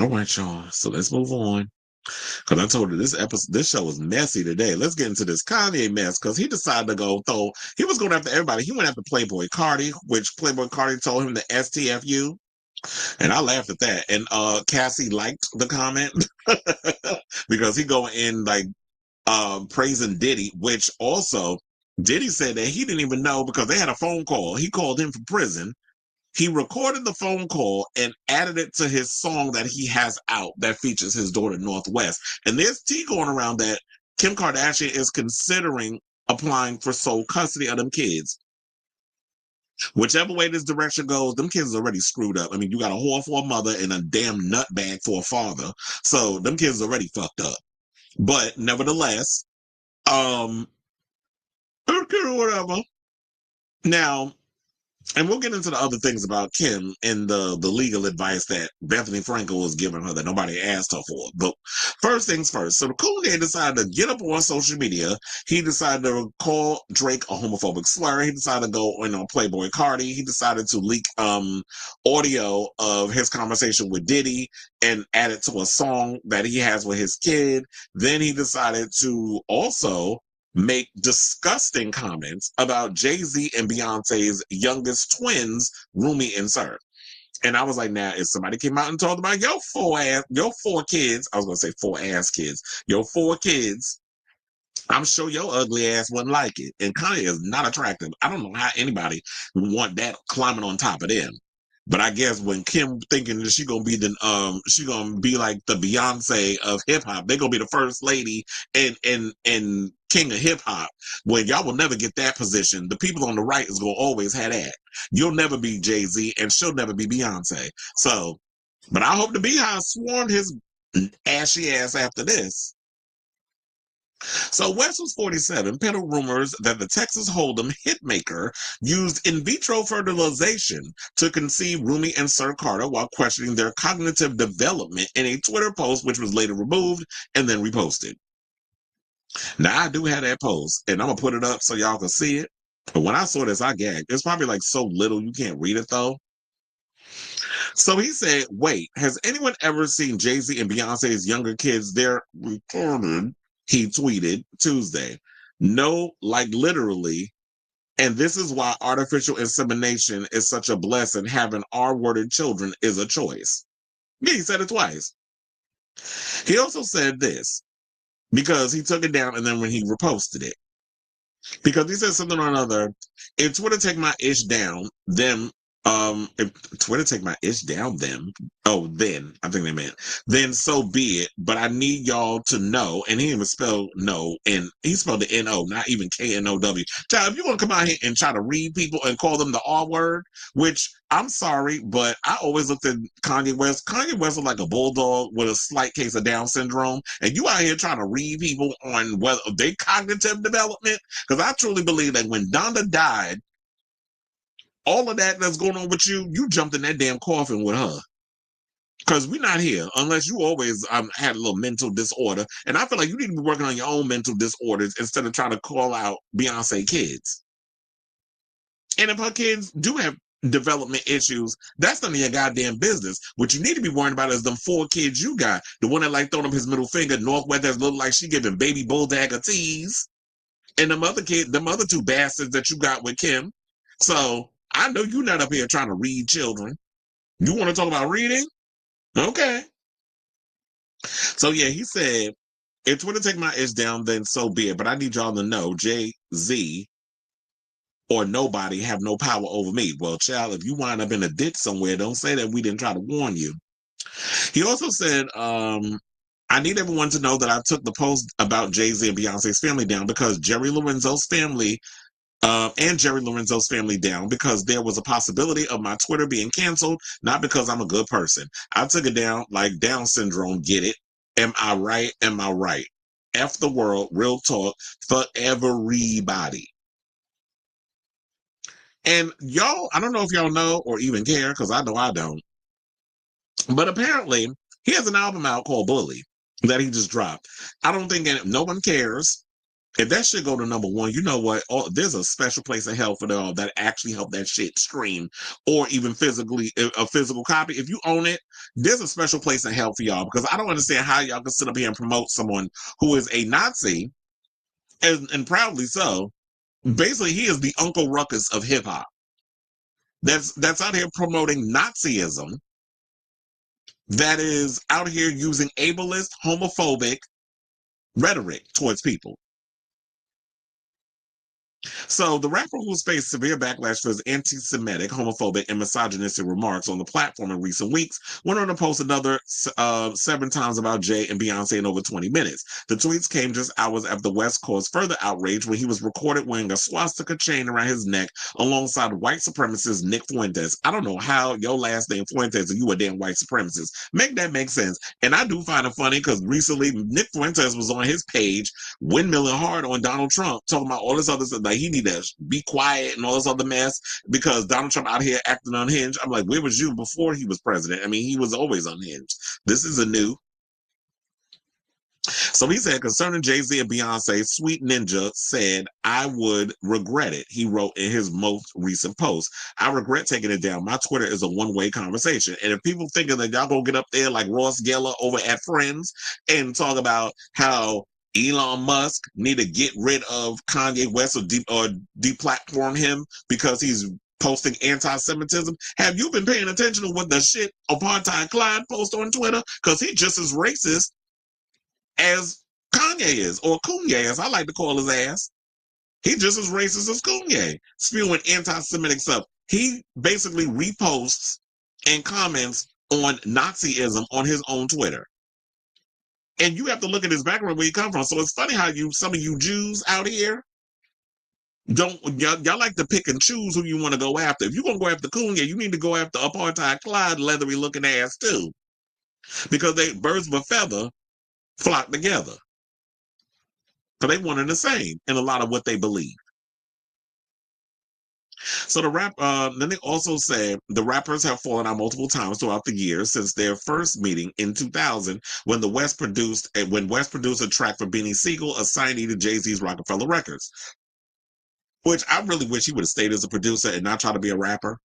All right, y'all. So let's move on. Because I told her this show was messy today. Let's get into this Kanye mess because he decided to go throw. He was going after everybody. He went after Playboy Cardi, which Playboy Cardi told him the STFU, and I laughed at that. And Cassie liked the comment because he go in like praising Diddy, which also Diddy said that he didn't even know because they had a phone call. He called him from prison. He recorded the phone call and added it to his song that he has out that features his daughter Northwest. And there's tea going around that Kim Kardashian is considering applying for sole custody of them kids. Whichever way this direction goes, them kids are already screwed up. I mean, you got a whore for a mother and a damn nutbag for a father. So them kids are already fucked up. But nevertheless, um, okay, whatever. Now, and we'll get into the other things about Kim and the legal advice that Bethany Frankel was giving her that nobody asked her for. But first things first. So the Koonye decided to get up on social media. He decided to call Drake a homophobic slur. He decided to go on Playboy Cardi. He decided to leak audio of his conversation with Diddy and add it to a song that he has with his kid. Then he decided to also make disgusting comments about Jay-Z and Beyonce's youngest twins, Rumi and Sir. And I was like, now, if somebody came out and told about your four kids, I was going to say four ass kids, your four kids, I'm sure your ugly ass wouldn't like it. And Kanye is not attractive. I don't know how anybody would want that climbing on top of them. But I guess when Kim thinking that she gonna be like the Beyonce of hip hop, they're gonna be the first lady and king of hip hop. When y'all will never get that position. The people on the right is gonna always have that. You'll never be Jay-Z and she'll never be Beyonce. So, but I hope the Beehive swarmed his ashy ass after this. So West was 47, peddled rumors that the Texas Hold'em hitmaker used in vitro fertilization to conceive Rumi and Sir Carter while questioning their cognitive development in a Twitter post, which was later removed and then reposted. Now I do have that post, and I'm gonna put it up so y'all can see it. But when I saw this, I gagged. It's probably like so little you can't read it though. So he said, "Wait, has anyone ever seen Jay-Z and Beyonce's younger kids? They're retarded." He tweeted Tuesday. No, like literally. And this is why artificial insemination is such a blessing. Having R-worded children is a choice. Yeah, he said it twice. He also said this because he took it down and then when he reposted it, because he said something or another. If Twitter take my ish down, if Twitter take my ish down, then I think they meant then so be it. But I need y'all to know, and he even spelled no, and he spelled the N-O, not even K-N-O-W. Child, if you want to come out here and try to read people and call them the R word, which I'm sorry, but I always looked at Kanye West. Kanye West was like a bulldog with a slight case of Down syndrome, and you out here trying to read people on whether they cognitive development. Because I truly believe that when Donda died, all of that that's going on with you, you jumped in that damn coffin with her. Because we're not here unless you always had a little mental disorder. And I feel like you need to be working on your own mental disorders instead of trying to call out Beyonce kids. And if her kids do have development issues, that's none of your goddamn business. What you need to be worrying about is them four kids you got. The one that like throwing up his middle finger, Northwest, that look like she giving baby bulldog a tease. And them other two bastards that you got with Kim. So I know you're not up here trying to read children. You want to talk about reading? Okay. So yeah, he said, if Twitter take my ish down, then so be it. But I need y'all to know Jay-Z or nobody have no power over me. Well, child, if you wind up in a ditch somewhere, don't say that we didn't try to warn you. He also said, I need everyone to know that I took the post about Jay-Z and Beyonce's family down because Jerry Lorenzo's family and Jerry Lorenzo's family down because there was a possibility of my Twitter being canceled, not because I'm a good person. I took it down like Down syndrome, get it? Am I right? Am I right? F the world, real talk for everybody. And y'all, I don't know if y'all know or even care, because I know I don't, but apparently he has an album out called Bully that he just dropped. I don't think no one cares. If that shit go to number one, you know what? Oh, there's a special place in hell for them that actually help that shit stream, or even physically a physical copy. If you own it, there's a special place in hell for y'all, because I don't understand how y'all can sit up here and promote someone who is a Nazi, and proudly so. Basically, he is the Uncle Ruckus of hip hop. That's out here promoting Nazism. That is out here using ableist, homophobic rhetoric towards people. So the rapper, who's faced severe backlash for his anti-Semitic, homophobic, and misogynistic remarks on the platform in recent weeks, went on to post another 7 times about Jay and Beyonce in over 20 minutes. The tweets came just hours after the West caused further outrage when he was recorded wearing a swastika chain around his neck alongside white supremacist Nick Fuentes. I don't know how your last name Fuentes and you a damn white supremacist. Make that make sense. And I do find it funny because recently Nick Fuentes was on his page windmilling hard on Donald Trump, talking about all this other stuff, like he need to be quiet and all this other mess because Donald Trump out here acting unhinged. I'm like, where was you before he was president? I mean, he was always unhinged. This is a new. So he said, concerning Jay-Z and Beyonce, Sweet Ninja said, I would regret it. He wrote in his most recent post, I regret taking it down. My Twitter is a one-way conversation. And if people thinking that y'all gonna get up there like Ross Geller over at Friends and talk about how Elon Musk need to get rid of Kanye West or deplatform him because he's posting anti-Semitism. Have you been paying attention to what the shit Apartheid Clyde post on Twitter? Because he's just as racist as Kanye is, or Koonye, as I like to call his ass. He's just as racist as Koonye, spewing anti-Semitic stuff. He basically reposts and comments on Nazism on his own Twitter. And you have to look at his background, where he come from. So it's funny how some of you Jews out here y'all like to pick and choose who you want to go after. If you're gonna go after Koonye, you need to go after Apartheid Clyde leathery looking ass too, because they birds of a feather flock together. So they one and the same in a lot of what they believe. So then they also say the rappers have fallen out multiple times throughout the years since their first meeting in 2000 when West produced a track for Beanie Siegel, a signee to Jay-Z's Rockefeller Records. Which I really wish he would have stayed as a producer and not try to be a rapper.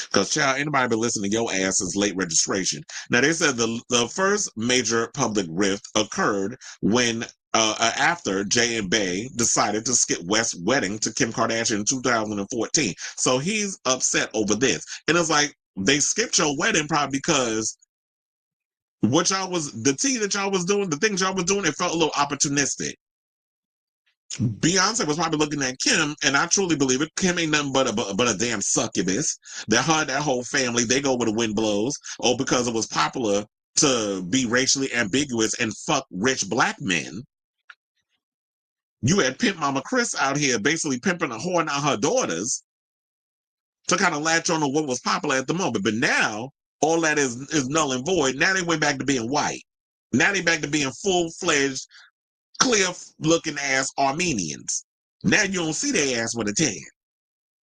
Because, child, anybody been listening to your ass is late registration. Now, they said the first major public rift occurred when after Jay and Bey decided to skip West's wedding to Kim Kardashian in 2014. So he's upset over this. And it's like, they skipped your wedding probably because the tea that y'all was doing, the things y'all was doing, it felt a little opportunistic. Beyonce was probably looking at Kim, and I truly believe it. Kim ain't nothing but a damn succubus. That whole family, they go where the wind blows. Oh, because it was popular to be racially ambiguous and fuck rich black men. You had Pimp Mama Chris out here basically pimping and whoring out her daughters to kind of latch on to what was popular at the moment. But now, all that is null and void. Now they went back to being white. Now they back to being full-fledged, clear-looking ass Armenians. Now you don't see their ass with a tan.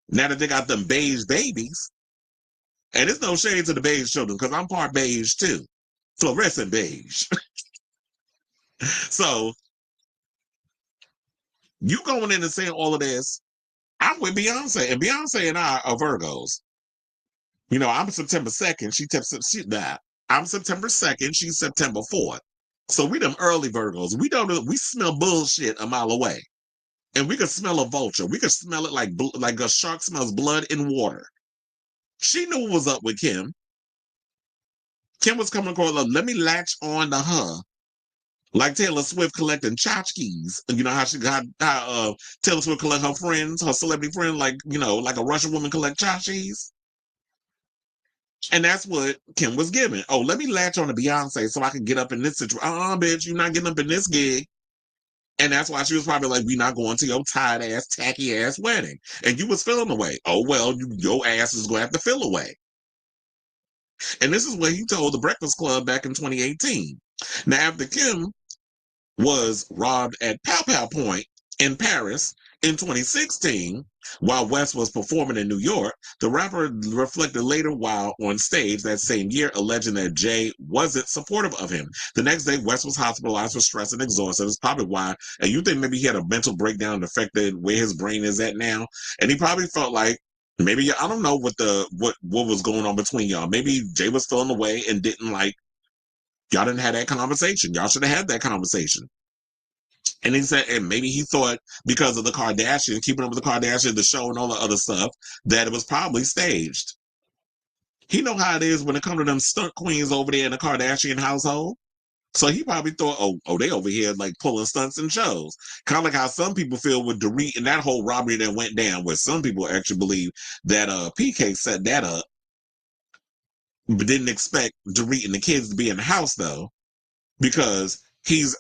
Now that they got them beige babies. And it's no shade to the beige children, because I'm part beige too. Fluorescent beige. So, you going in and saying all of this, I'm with Beyonce. And Beyonce and I are Virgos. You know, I'm September 2nd. I'm September 2nd. She's September 4th. So we them early Virgos. We smell bullshit a mile away. And we could smell a vulture. We could smell it like a shark smells blood in water. She knew what was up with Kim. Kim was coming across, let me latch on to her. Like Taylor Swift collecting tchotchkes. You know how Taylor Swift collect her friends, her celebrity friends, like a Russian woman collect tchotchkes. And that's what Kim was giving. Oh, let me latch on to Beyonce so I can get up in this situation. Bitch, you're not getting up in this gig. And that's why she was probably like, we're not going to your tired ass, tacky ass wedding. And you was feeling away. Oh, well, your ass is going to have to feel away. And this is what he told the Breakfast Club back in 2018. Now, after Kim was robbed at Pow Pow Point in Paris In 2016, while West was performing in New York, the rapper reflected later while on stage that same year, alleging that Jay wasn't supportive of him. The next day, West was hospitalized for stress and exhausted. That's probably why. And you think maybe he had a mental breakdown that affected where his brain is at now, and he probably felt like maybe I don't know what was going on between y'all. Maybe Jay was feeling the way and didn't like y'all didn't have that conversation. Y'all should have had that conversation. And he said, and maybe he thought because of the Kardashians, keeping up with the Kardashians, the show and all the other stuff, that it was probably staged. He know how it is when it comes to them stunt queens over there in the Kardashian household. So he probably thought, oh, they over here like pulling stunts and shows. Kind of like how some people feel with Dorit and that whole robbery that went down, where some people actually believe that PK set that up, but didn't expect Dorit and the kids to be in the house though, because he's,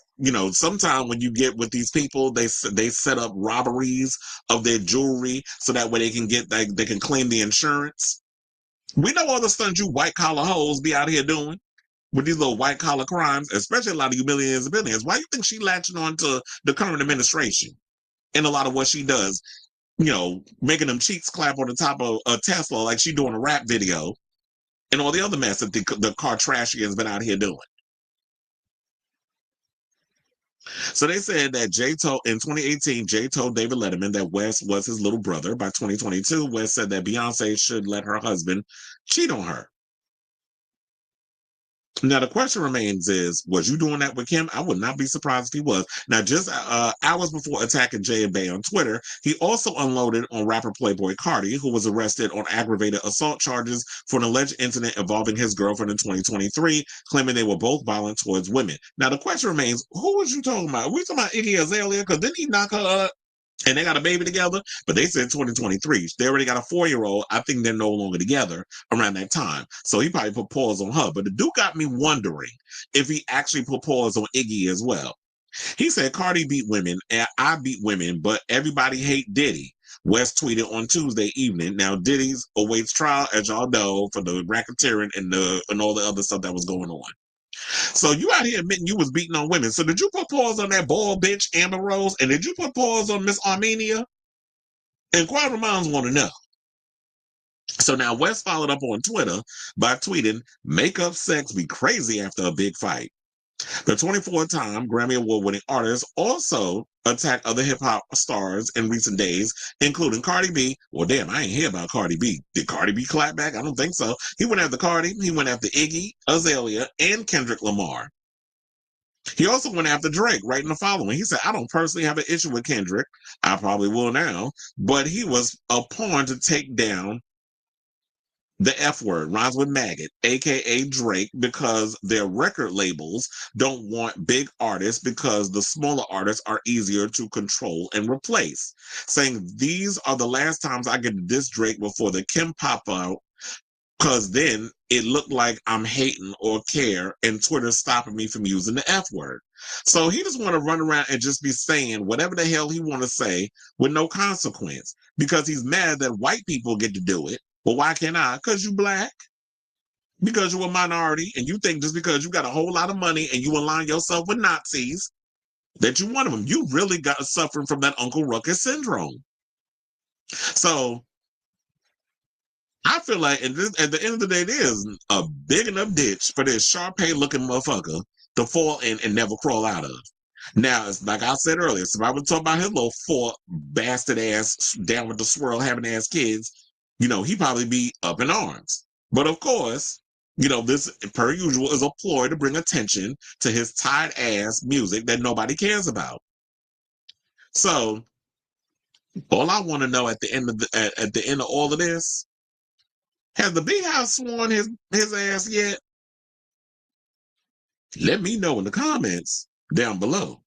sometimes when you get with these people, they set up robberies of their jewelry so that way they can get, like, they can claim the insurance. We know all the stunts you white collar hoes be out here doing with these little white collar crimes, especially a lot of you millionaires and billionaires. Why do you think she latching on to the current administration and a lot of what she does? Making them cheeks clap on the top of a Tesla like she doing a rap video, and all the other mess that the car trashians been out here doing. So they said that in 2018, Jay told David Letterman that West was his little brother. By 2022, West said that Beyoncé should let her husband cheat on her. Now, the question remains was you doing that with Kim? I would not be surprised if he was. Now, just hours before attacking Jay and Bay on Twitter, he also unloaded on rapper Playboy Carti, who was arrested on aggravated assault charges for an alleged incident involving his girlfriend in 2023, claiming they were both violent towards women. Now, the question remains, who was you talking about? Are we talking about Iggy Azalea? Because didn't he knock her up? And they got a baby together, but they said 2023. They already got a 4-year-old. I think they're no longer together around that time. So he probably put pause on her. But the dude got me wondering if he actually put pause on Iggy as well. He said, Cardi beat women, and I beat women, but everybody hate Diddy. West tweeted on Tuesday evening. Now, Diddy's awaits trial, as y'all know, for the racketeering and all the other stuff that was going on. So you out here admitting you was beating on women. So did you put pause on that bald bitch, Amber Rose? And did you put pause on Miss Armenia? Inquiring minds want to know. So now West followed up on Twitter by tweeting, "Makeup sex be crazy after a big fight." The 24-time Grammy Award-winning artist also attacked other hip-hop stars in recent days, including Cardi B. Well, damn, I ain't hear about Cardi B. Did Cardi B clap back? I don't think so. He went after Cardi. He went after Iggy, Azalea, and Kendrick Lamar. He also went after Drake, writing the following. He said, "I don't personally have an issue with Kendrick. I probably will now, but he was a pawn to take down the F word, rhymes with maggot, aka Drake, because their record labels don't want big artists because the smaller artists are easier to control and replace. Saying these are the last times I get to diss Drake before the Kim pop out, because then it looked like I'm hating or care, and Twitter's stopping me from using the F word." So he just want to run around and just be saying whatever the hell he want to say with no consequence because he's mad that white people get to do it. Well, why can't I? Because you black, because you're a minority, and you think just because you got a whole lot of money and you align yourself with Nazis that you one of them. You really got suffering from that Uncle Ruckus syndrome. So I feel like at the end of the day, there's a big enough ditch for this Sharpay looking motherfucker to fall in and never crawl out of. Now, it's like I said earlier, so if I was talking about his little 4 bastard ass down with the swirl having ass kids, he probably be up in arms. But of course, this per usual is a ploy to bring attention to his tired ass music that nobody cares about. So all I want to know at the end of at the end of all of this, has the big house sworn his ass yet? Let me know in the comments down below.